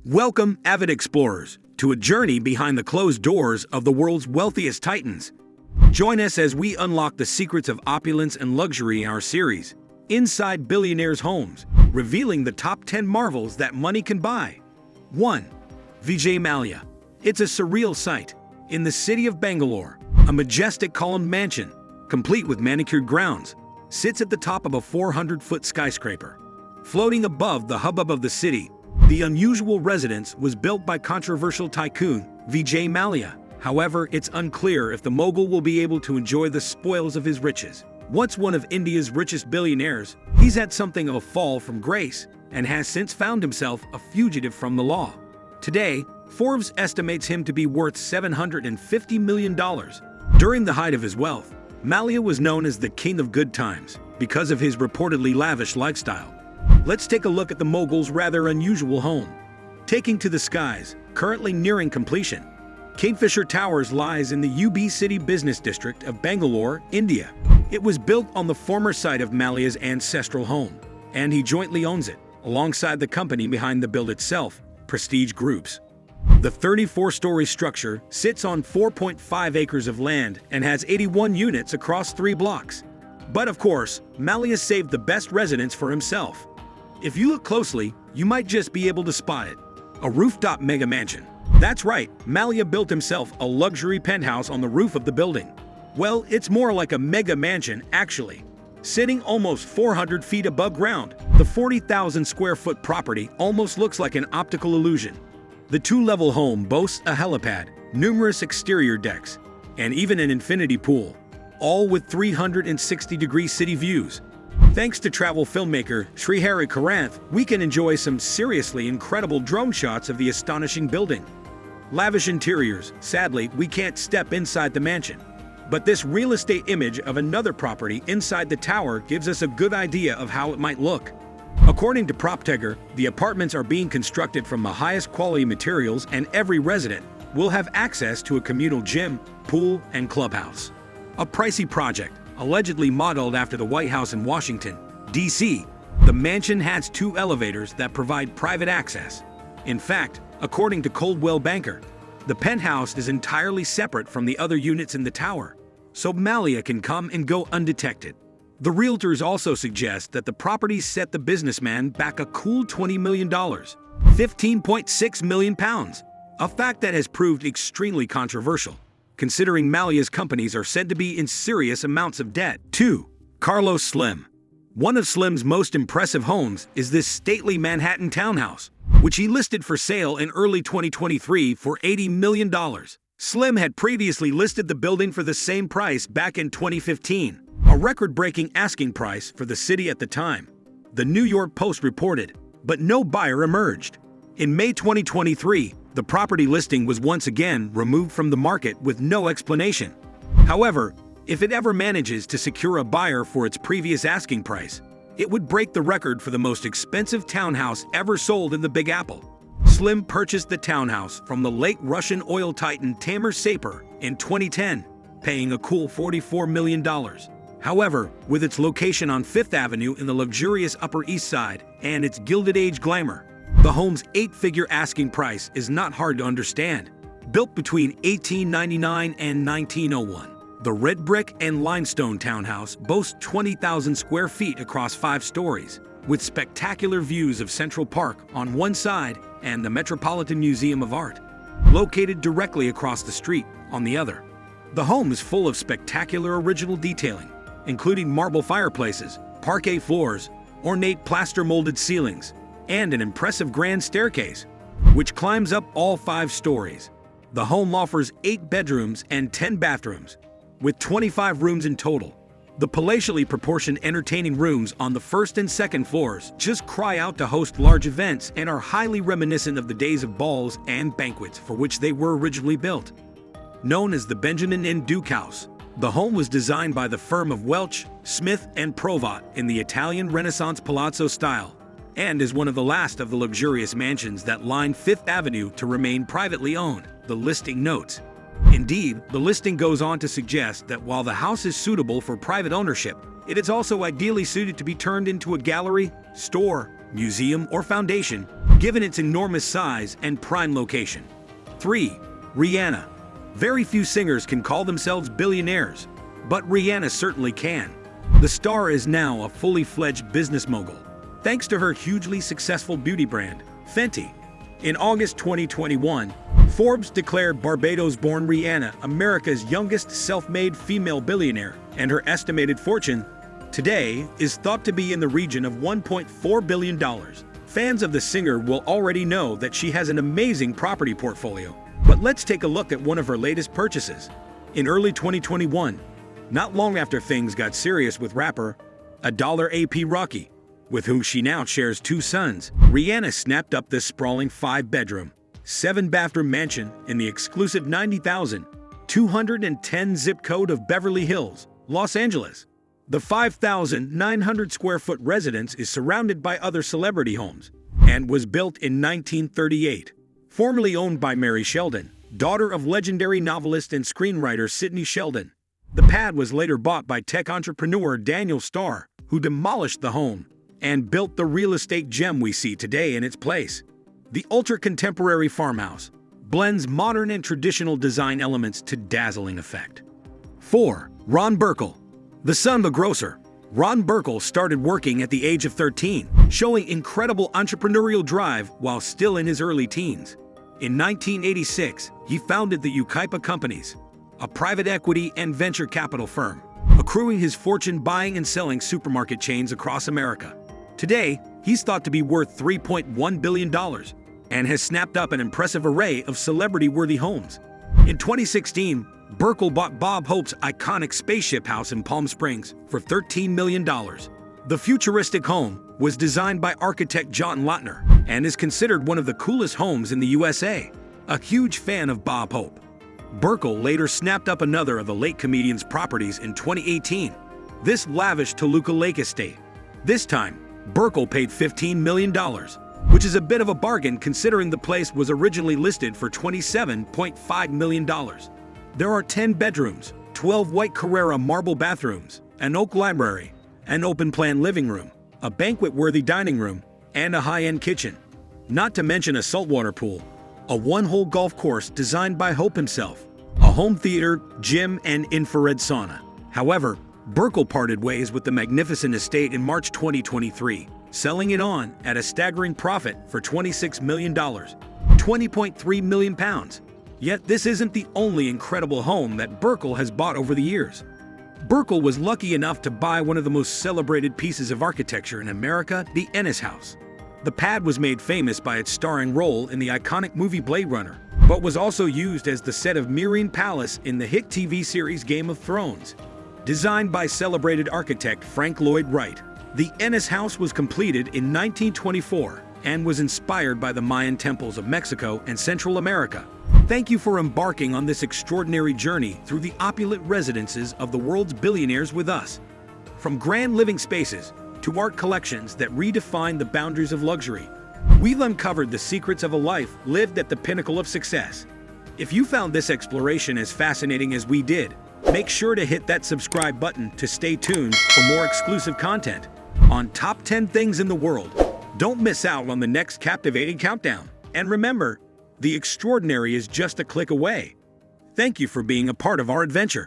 Welcome, avid explorers, to a journey behind the closed doors of the world's wealthiest titans. Join us as we unlock the secrets of opulence and luxury in our series, Inside Billionaires' Homes, revealing the top 10 marvels that money can buy. 1. Vijay Mallya. It's a surreal sight. In the city of Bangalore, a majestic columned mansion, complete with manicured grounds, sits at the top of a 400-foot skyscraper. Floating above the hubbub of the city, the unusual residence was built by controversial tycoon Vijay Mallya. However, it's unclear if the mogul will be able to enjoy the spoils of his riches. Once one of India's richest billionaires, he's had something of a fall from grace and has since found himself a fugitive from the law. Today, Forbes estimates him to be worth $750 million. During the height of his wealth, Mallya was known as the king of good times because of his reportedly lavish lifestyle. Let's take a look at the mogul's rather unusual home. Taking to the skies, currently nearing completion, Kingfisher Towers lies in the UB City business district of Bangalore, India. It was built on the former site of Mallya's ancestral home, and he jointly owns it, alongside the company behind the build itself, Prestige Groups. The 34-story structure sits on 4.5 acres of land and has 81 units across 3 blocks. But of course, Mallya saved the best residence for himself. If you look closely, you might just be able to spot it. A rooftop mega mansion. That's right, Mallya built himself a luxury penthouse on the roof of the building. Well, it's more like a mega mansion, actually. Sitting almost 400 feet above ground, the 40,000 square foot property almost looks like an optical illusion. The 2-level home boasts a helipad, numerous exterior decks, and even an infinity pool, all with 360-degree city views. Thanks to travel filmmaker Srihari Karanth, we can enjoy some seriously incredible drone shots of the astonishing building. Lavish interiors. Sadly, we can't step inside the mansion. But this real estate image of another property inside the tower gives us a good idea of how it might look. According to PropTiger, the apartments are being constructed from the highest quality materials, and every resident will have access to a communal gym, pool, and clubhouse. A pricey project, allegedly modeled after the White House in Washington, D.C., the mansion has 2 elevators that provide private access. In fact, according to Coldwell Banker, the penthouse is entirely separate from the other units in the tower, so Mallya can come and go undetected. The realtors also suggest that the property set the businessman back a cool $20 million, £15.6 million, a fact that has proved extremely controversial, considering Mallya's companies are said to be in serious amounts of debt. 2. Carlos Slim. One of Slim's most impressive homes is this stately Manhattan townhouse, which he listed for sale in early 2023 for $80 million. Slim had previously listed the building for the same price back in 2015, a record-breaking asking price for the city at the time. The New York Post reported, but no buyer emerged. In May 2023, the property listing was once again removed from the market with no explanation. However, if it ever manages to secure a buyer for its previous asking price, it would break the record for the most expensive townhouse ever sold in the Big Apple. Slim purchased the townhouse from the late Russian oil titan Tamer Saper in 2010, paying a cool $44 million. However, with its location on 5th Avenue in the luxurious Upper East Side and its Gilded Age glamour, the home's 8-figure asking price is not hard to understand. Built between 1899 and 1901, the red brick and limestone townhouse boasts 20,000 square feet across 5 stories, with spectacular views of Central Park on one side and the Metropolitan Museum of Art, located directly across the street, on the other. The home is full of spectacular original detailing, including marble fireplaces, parquet floors, ornate plaster-molded ceilings, and an impressive grand staircase, which climbs up all 5 stories. The home offers 8 bedrooms and 10 bathrooms, with 25 rooms in total. The palatially proportioned entertaining rooms on the 1st and 2nd floors just cry out to host large events and are highly reminiscent of the days of balls and banquets for which they were originally built. Known as the Benjamin N. Duke House, the home was designed by the firm of Welch, Smith, and Provat in the Italian Renaissance palazzo style, and is one of the last of the luxurious mansions that line 5th Avenue to remain privately owned, the listing notes. Indeed, the listing goes on to suggest that while the house is suitable for private ownership, it is also ideally suited to be turned into a gallery, store, museum, or foundation, given its enormous size and prime location. 3. Rihanna. Very few singers can call themselves billionaires, but Rihanna certainly can. The star is now a fully fledged business mogul, thanks to her hugely successful beauty brand, Fenty. In August 2021, Forbes declared Barbados-born Rihanna America's youngest self-made female billionaire, and her estimated fortune today is thought to be in the region of $1.4 billion. Fans of the singer will already know that she has an amazing property portfolio, but let's take a look at one of her latest purchases. In early 2021, not long after things got serious with rapper $AP Rocky, with whom she now shares 2 sons, Rihanna snapped up this sprawling 5-bedroom, 7-bathroom mansion in the exclusive 90,210 zip code of Beverly Hills, Los Angeles. The 5,900-square-foot residence is surrounded by other celebrity homes and was built in 1938. Formerly owned by Mary Sheldon, daughter of legendary novelist and screenwriter Sidney Sheldon. The pad was later bought by tech entrepreneur Daniel Starr, who demolished the home and built the real estate gem we see today in its place. The ultra-contemporary farmhouse blends modern and traditional design elements to dazzling effect. 4. Ron Burkle. The son of a grocer, Ron Burkle started working at the age of 13, showing incredible entrepreneurial drive while still in his early teens. In 1986, he founded the Ukaipa Companies, a private equity and venture capital firm, accruing his fortune buying and selling supermarket chains across America. Today, he's thought to be worth $3.1 billion and has snapped up an impressive array of celebrity-worthy homes. In 2016, Burkle bought Bob Hope's iconic spaceship house in Palm Springs for $13 million. The futuristic home was designed by architect John Lautner and is considered one of the coolest homes in the USA. A huge fan of Bob Hope, Burkle later snapped up another of the late comedian's properties in 2018, this lavish Toluca Lake estate. This time, Burkle paid $15 million, which is a bit of a bargain considering the place was originally listed for $27.5 million. There are 10 bedrooms, 12 white Carrara marble bathrooms, an oak library, an open-plan living room, a banquet-worthy dining room, and a high-end kitchen. Not to mention a saltwater pool, a one-hole golf course designed by Hope himself, a home theater, gym, and infrared sauna. However, Burkle parted ways with the magnificent estate in March 2023, selling it on at a staggering profit for $26 million, £20.3 million. Yet this isn't the only incredible home that Burkle has bought over the years. Burkle was lucky enough to buy one of the most celebrated pieces of architecture in America, the Ennis House. The pad was made famous by its starring role in the iconic movie Blade Runner, but was also used as the set of Meereen Palace in the hit TV series Game of Thrones. Designed by celebrated architect Frank Lloyd Wright, the Ennis House was completed in 1924 and was inspired by the Mayan temples of Mexico and Central America. Thank you for embarking on this extraordinary journey through the opulent residences of the world's billionaires with us. From grand living spaces to art collections that redefine the boundaries of luxury, we've uncovered the secrets of a life lived at the pinnacle of success. If you found this exploration as fascinating as we did, make sure to hit that subscribe button to stay tuned for more exclusive content on Top 10 Things in the World. Don't miss out on the next captivating countdown. And remember, the extraordinary is just a click away. Thank you for being a part of our adventure.